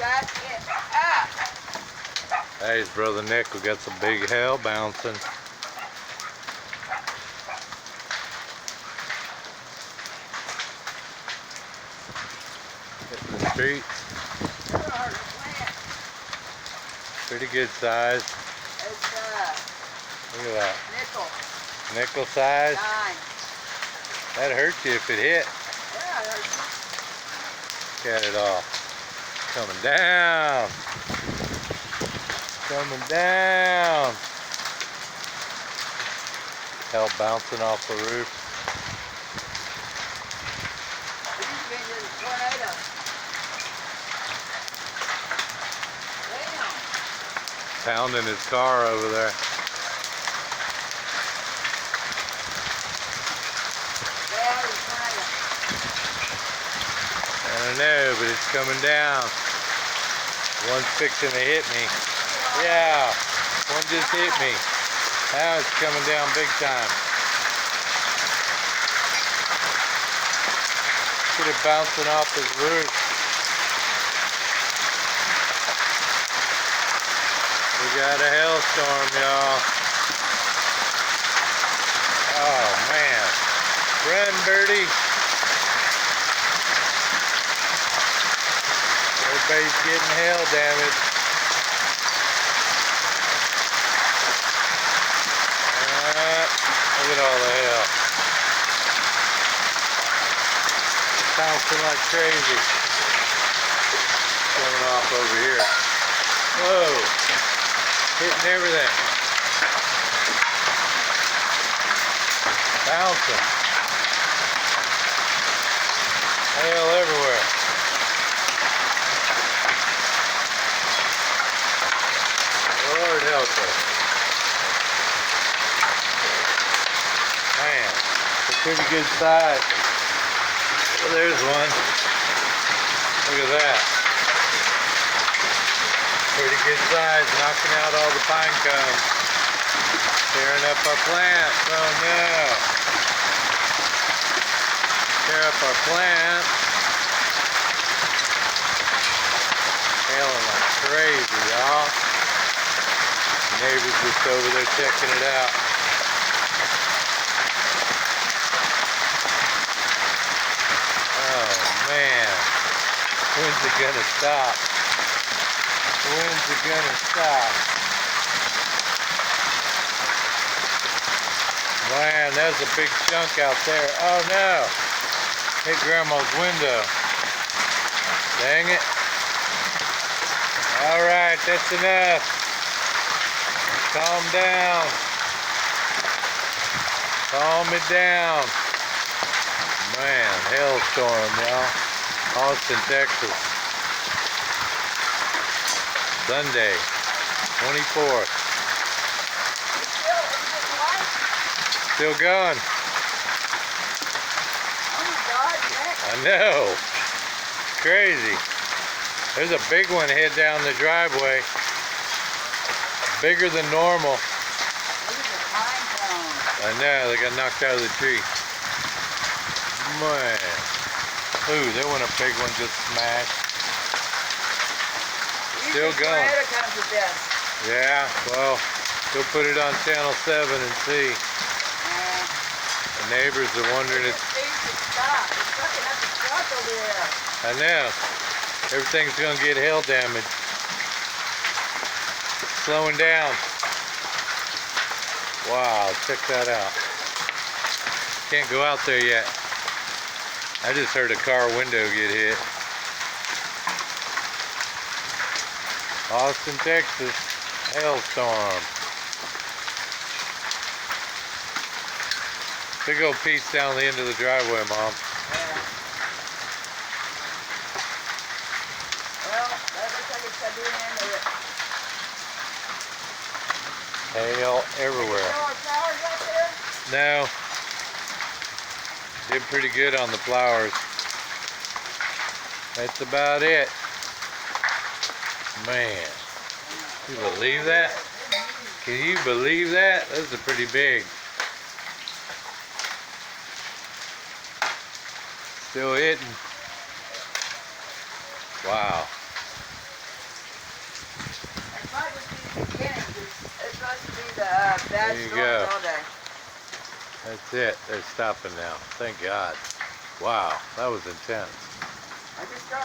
got it up. There's Brother Nick. We got some big hail bouncing. Hitting the streets. Pretty good size. It's Look at that. nickel. Nickel size. Dime. That'd hurt you if it hit. Yeah, there's Look at it all. Coming down. Coming down. Hell bouncing off the roof. these been in a tornado. Damn. Pounding his car over there. Yeah, it's tornado. I don't know, but it's coming down. One's fixing to hit me. Yeah, one just hit me. Now it's coming down big time. Look at it bouncing off his roof. We got a hailstorm, y'all. Oh, man. Run, Birdie. Everybody's getting hail damage. Look at all the hail. Bouncing like crazy. Coming off over here. Whoa. Hitting everything. Bouncing. Hail everywhere. Lord help us. Man, it's a pretty good size. Well, there's one. Look at that. Pretty good size, knocking out all the pine cones. Tearing up our plants. Oh no. Tear up our plants. Hailing like crazy, y'all. Neighbors just over there checking it out. Oh man, when's it gonna stop? When's it gonna stop? Man, there's a big chunk out there. Oh no, hit Grandma's window. Dang it. All right, that's enough. Calm down. Calm it down. Man, hailstorm, y'all. Austin, Texas. Sunday, 24th. Still going. Oh my God, Nick. I know. Crazy. There's a big one head down the driveway. Bigger than normal. Look at the pine cones. I know, they got knocked out of the tree. Man. Ooh, there went a big one just smashed. Still going. Tornado comes with this. Yeah, well, go put it on channel 7 and see. Yeah. The neighbors are wondering if... It needs to stop. It's sucking up the truck over there. I know. Everything's gonna get hail damage. Slowing down. Wow, check that out. Can't go out there yet. I just heard a car window get hit. Austin, Texas, hailstorm. Big old piece down the end of the driveway, Mom. Yeah. Well, that looks like it's got to be the end of it. Hail everywhere. There are flowers out there? No. Did pretty good on the flowers. That's about it. Man. Can you believe that? Can you believe that? Those are pretty big. Still hitting. Wow. must be the bad There you storms go. all day. That's it. They're stopping now. Thank God. Wow, that was intense. I just dropped